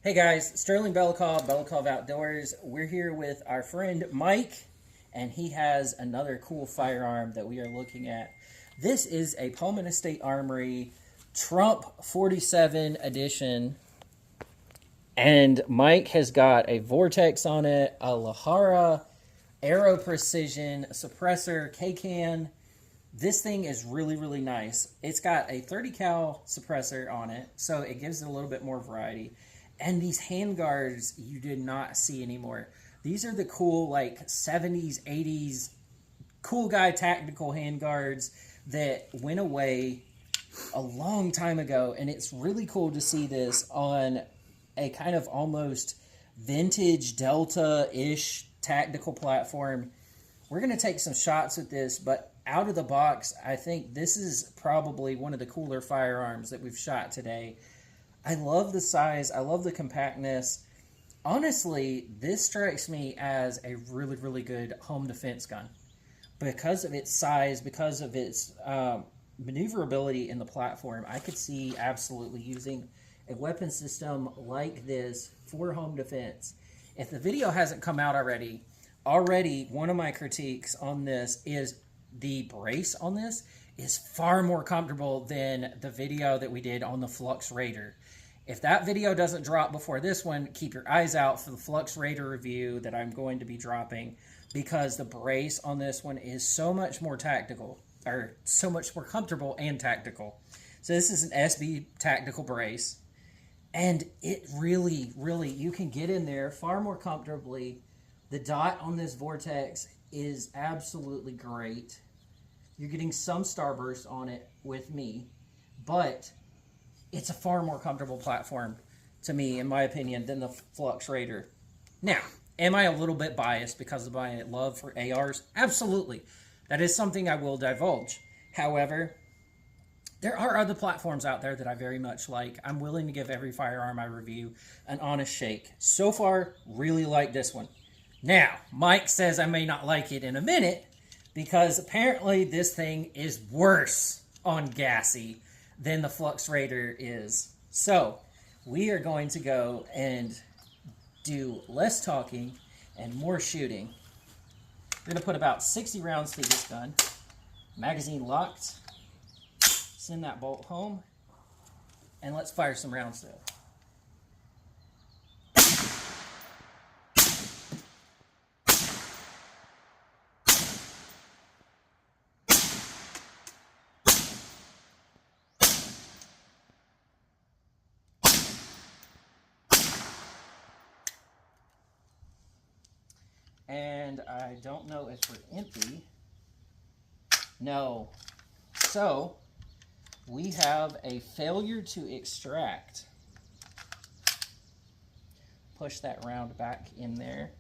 Hey guys, Sterling Belikov Outdoors. We're here with our friend Mike, and he has another cool firearm that we are looking at. This is a Pullman Estate Armory Trump 47 edition, and Mike has got a Vortex on it, a Lahara Aero Precision suppressor K-Can. This thing is really, really nice. It's got a 30 cal suppressor on it, so it gives it a little bit more variety. And these handguards you did not see anymore. These are the cool, like, 70s, 80s, cool guy tactical handguards that went away a long time ago. And it's really cool to see this on a kind of almost vintage Delta-ish tactical platform. We're going to take some shots with this, but out of the box, I think this is probably one of the cooler firearms that we've shot today. I love the size. I love the compactness. Honestly, this strikes me as a really, really good home defense gun. Because of its size, because of its maneuverability in the platform, I could see absolutely using a weapon system like this for home defense. If the video hasn't come out already one of my critiques on this is the brace on this is far more comfortable than the video that we did on the Flux Raider. If that video doesn't drop before this one, keep your eyes out for the Flux Raider review that I'm going to be dropping, because the brace on this one is so much more tactical, or so much more comfortable and tactical. So this is an SB tactical brace, and it really, really, you can get in there far more comfortably. The dot on this Vortex is absolutely great. You're getting some starburst on it with me, but it's a far more comfortable platform to me, in my opinion, than the Flux Raider. Now, am I a little bit biased because of my love for ARs? Absolutely. That is something I will divulge. However, there are other platforms out there that I very much like. I'm willing to give every firearm I review an honest shake. So far, really like this one. Now, Mike says I may not like it in a minute, because apparently this thing is worse on gassy than the Flux Raider is. So, we are going to go and do less talking and more shooting. We're going to put about 60 rounds through this gun. Magazine locked. Send that bolt home. And let's fire some rounds through it. And I don't know if we're empty. No. So, we have a failure to extract. Push that round back in there.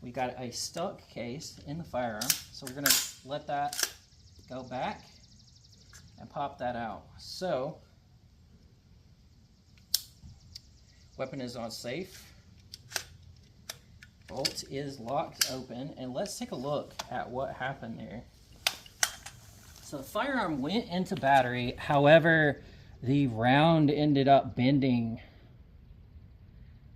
We got a stuck case in the firearm, so we're going to let that go back and pop that out. So, weapon is on safe. Bolt is locked open, and let's take a look at what happened there. So the firearm went into battery, however, the round ended up bending.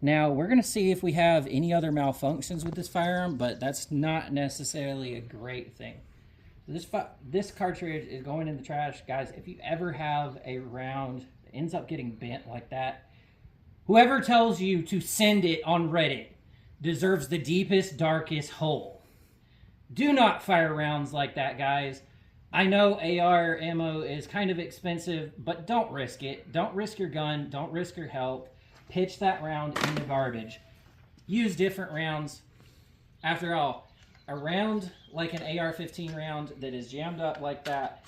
Now, we're going to see if we have any other malfunctions with this firearm, but that's not necessarily a great thing. So this cartridge is going in the trash. Guys, if you ever have a round that ends up getting bent like that, whoever tells you to send it on Reddit deserves the deepest, darkest hole. Do not fire rounds like that, guys. I know AR ammo is kind of expensive, but don't risk it. Don't risk your gun. Don't risk your health. Pitch that round in the garbage. Use different rounds. After all, a round like an AR-15 round that is jammed up like that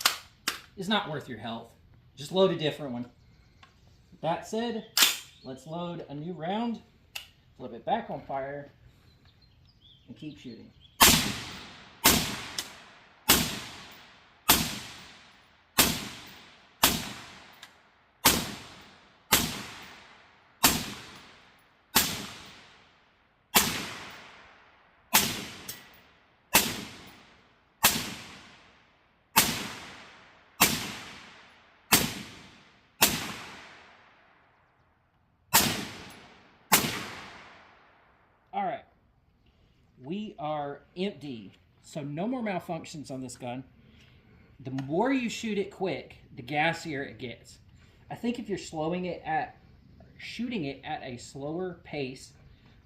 is not worth your health. Just load a different one. That said, let's load a new round. Flip it back on fire, and keep shooting. All right. We are empty, so no more malfunctions on this gun. The more you shoot it quick, the gassier it gets. I think if you're shooting it at a slower pace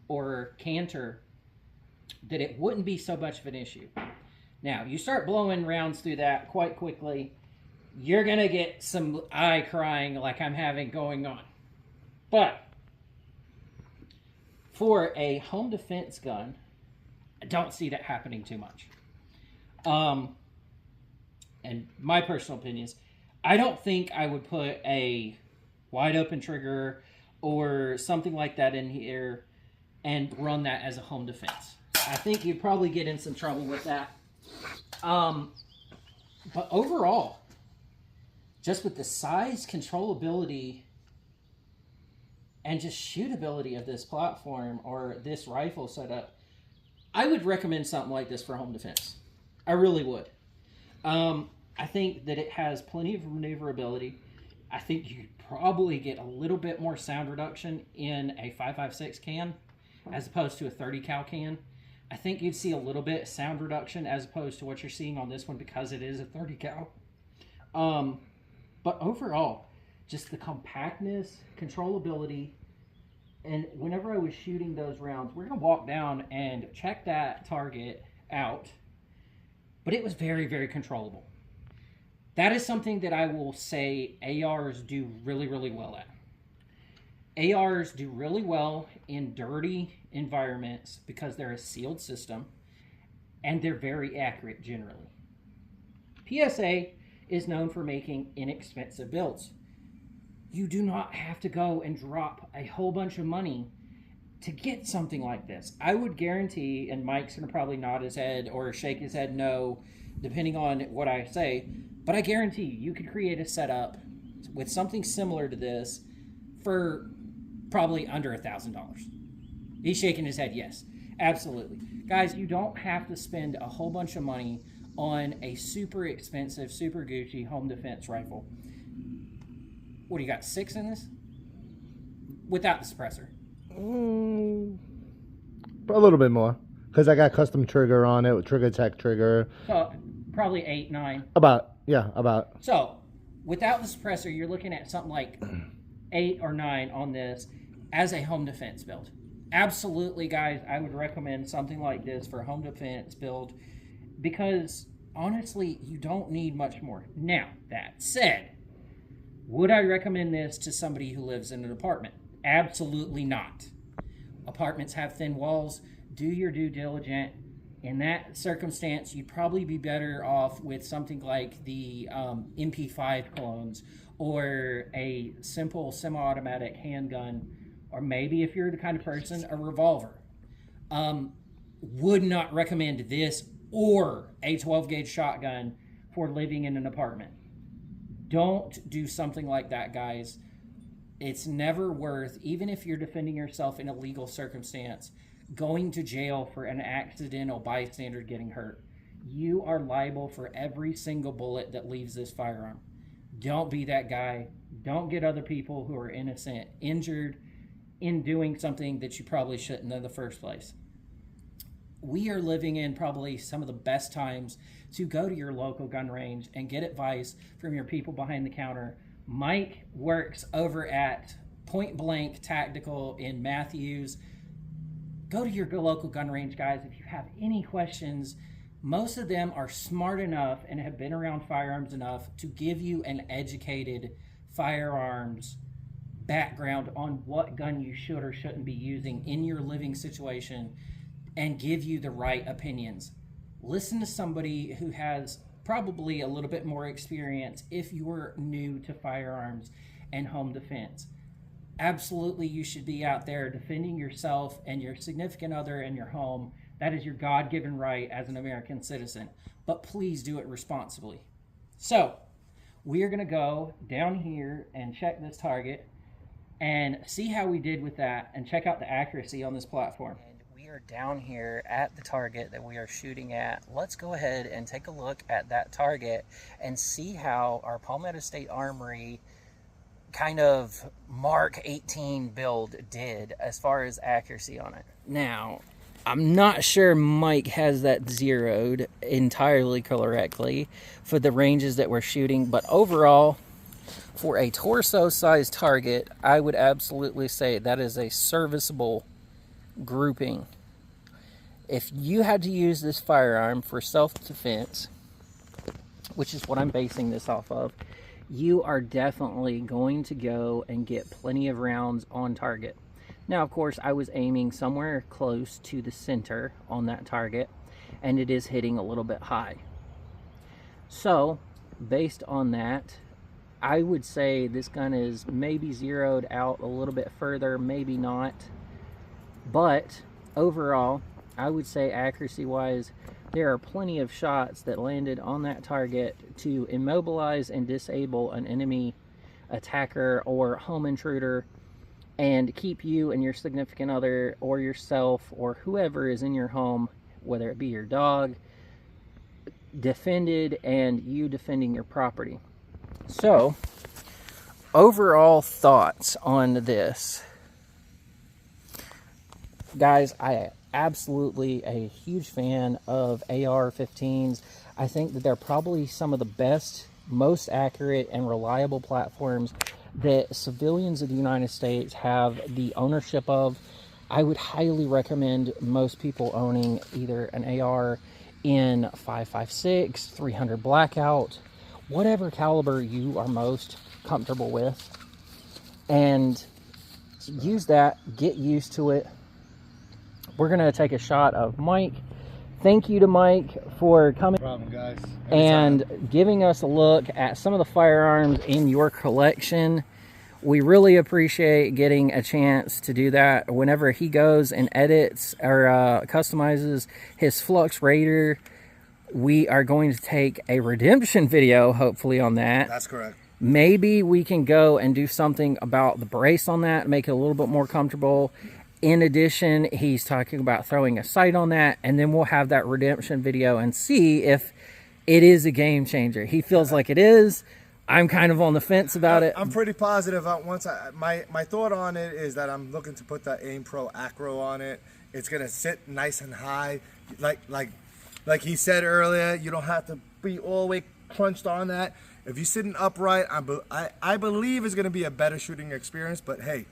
or canter, that it wouldn't be so much of an issue. Now, you start blowing rounds through that quite quickly, you're going to get some eye crying like I'm having going on. But for a home defense gun, I don't see that happening too much. And my personal opinion is, I don't think I would put a wide open trigger or something like that in here and run that as a home defense. I think you'd probably get in some trouble with that. But overall, just with the size, controllability, and just shootability of this platform or this rifle setup, I would recommend something like this for home defense. I really would. I think that it has plenty of maneuverability. I think you could probably get a little bit more sound reduction in a 5.56 can as opposed to a 30 cal can. I think you'd see a little bit sound reduction as opposed to what you're seeing on this one because it is a 30 cal. But overall, just the compactness, controllability, and whenever I was shooting those rounds, we're going to walk down and check that target out, but it was very, very controllable. That is something that I will say ARs do really, really well at. ARs do really well in dirty environments because they're a sealed system and they're very accurate generally. PSA is known for making inexpensive builds. You do not have to go and drop a whole bunch of money to get something like this. I would guarantee, and Mike's going to probably nod his head or shake his head no, depending on what I say, but I guarantee you could create a setup with something similar to this for probably under $1,000. He's shaking his head yes, absolutely. Guys, you don't have to spend a whole bunch of money on a super expensive, super Gucci home defense rifle. What do you got, 6 in this? Without the suppressor. A little bit more. Because I got custom trigger on it, with trigger tech trigger. So, probably 8, 9. About. So, without the suppressor, you're looking at something like 8 or 9 on this as a home defense build. Absolutely, guys, I would recommend something like this for a home defense build because, honestly, you don't need much more. Now, that said, would I recommend this to somebody who lives in an apartment? Absolutely not. Apartments have thin walls. Do your due diligence. In that circumstance, you'd probably be better off with something like the MP5 clones or a simple semi-automatic handgun, or maybe if you're the kind of person, a revolver. Would not recommend this or a 12-gauge shotgun for living in an apartment. Don't do something like that, guys. It's never worth, even if you're defending yourself in a legal circumstance, going to jail for an accidental bystander getting hurt. You are liable for every single bullet that leaves this firearm. Don't be that guy. Don't get other people who are innocent injured in doing something that you probably shouldn't in the first place. We are living in probably some of the best times to go to your local gun range and get advice from your people behind the counter. Mike works over at Point Blank Tactical in Matthews. Go to your local gun range, guys. If you have any questions, most of them are smart enough and have been around firearms enough to give you an educated firearms background on what gun you should or shouldn't be using in your living situation and give you the right opinions. Listen to somebody who has probably a little bit more experience if you're new to firearms and home defense. Absolutely, you should be out there defending yourself and your significant other and your home. That is your God-given right as an American citizen. But please do it responsibly. So, we are going to go down here and check this target and see how we did with that and check out the accuracy on this platform. We are down here at the target that we are shooting at. Let's go ahead and take a look at that target and see how our Palmetto State Armory kind of Mark 18 build did as far as accuracy on it. Now, I'm not sure Mike has that zeroed entirely correctly for the ranges that we're shooting, but overall, for a torso-sized target, I would absolutely say that is a serviceable grouping. If you had to use this firearm for self-defense, which is what I'm basing this off of, you are definitely going to go and get plenty of rounds on target. Now, of course, I was aiming somewhere close to the center on that target, and it is hitting a little bit high. So, based on that, I would say this gun is maybe zeroed out a little bit further, maybe not. But overall, I would say accuracy-wise, there are plenty of shots that landed on that target to immobilize and disable an enemy attacker or home intruder and keep you and your significant other or yourself or whoever is in your home, whether it be your dog, defended and you defending your property. So, overall thoughts on this. Guys, I absolutely a huge fan of AR-15s. I think that they're probably some of the best, most accurate, and reliable platforms that civilians of the United States have the ownership of. I would highly recommend most people owning either an AR in 5.56, 300 blackout, whatever caliber you are most comfortable with, and use that, get used to it. We're going to take a shot of Mike. Thank you to Mike for coming No problem, guys. and giving us a look at some of the firearms in your collection. We really appreciate getting a chance to do that. Whenever he goes and edits or customizes his Flux Raider, we are going to take a redemption video, hopefully, on that. That's correct. Maybe we can go and do something about the brace on that, make it a little bit more comfortable. In addition, he's talking about throwing a sight on that, and then we'll have that redemption video and see if it is a game changer. He feels like it is. I'm kind of on the fence about it. I'm pretty positive. My thought on it is that I'm looking to put the Aim Pro Acro on it. It's gonna sit nice and high, like he said earlier. You don't have to be all the way crunched on that. If you're sitting upright, I believe it's gonna be a better shooting experience. But hey,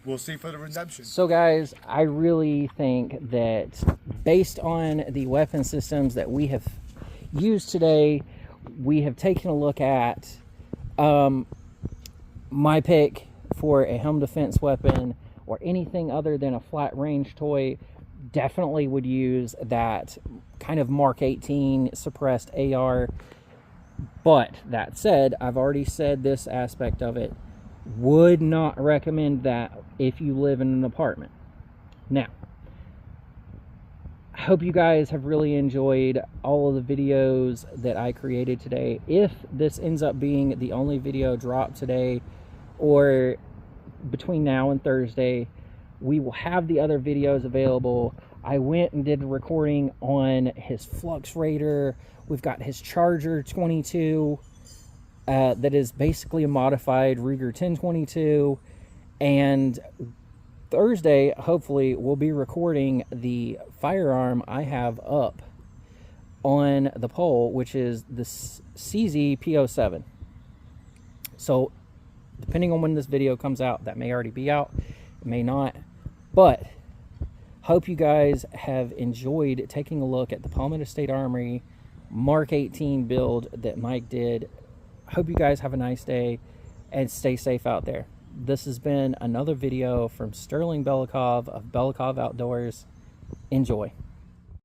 we'll see for the redemption. So guys, I really think that based on the weapon systems that we have used today, we have taken a look at my pick for a home defense weapon or anything other than a flat range toy. Definitely would use that kind of Mark 18 suppressed AR. But that said, I've already said this aspect of it. Would not recommend that if you live in an apartment. Now, I hope you guys have really enjoyed all of the videos that I created today. If this ends up being the only video dropped today or between now and Thursday, we will have the other videos available. I went and did a recording on his Flux Raider. We've got his Charger 22. That is basically a modified Ruger 1022, and Thursday hopefully we'll be recording the firearm I have up on the pole, which is the CZ P07. So depending on when this video comes out, that may already be out, it may not, but hope you guys have enjoyed taking a look at the Palmetto State Armory Mark 18 build that Mike did. Hope you guys have a nice day and stay safe out there. This has been another video from Sterling Belikov of Belikov Outdoors. Enjoy.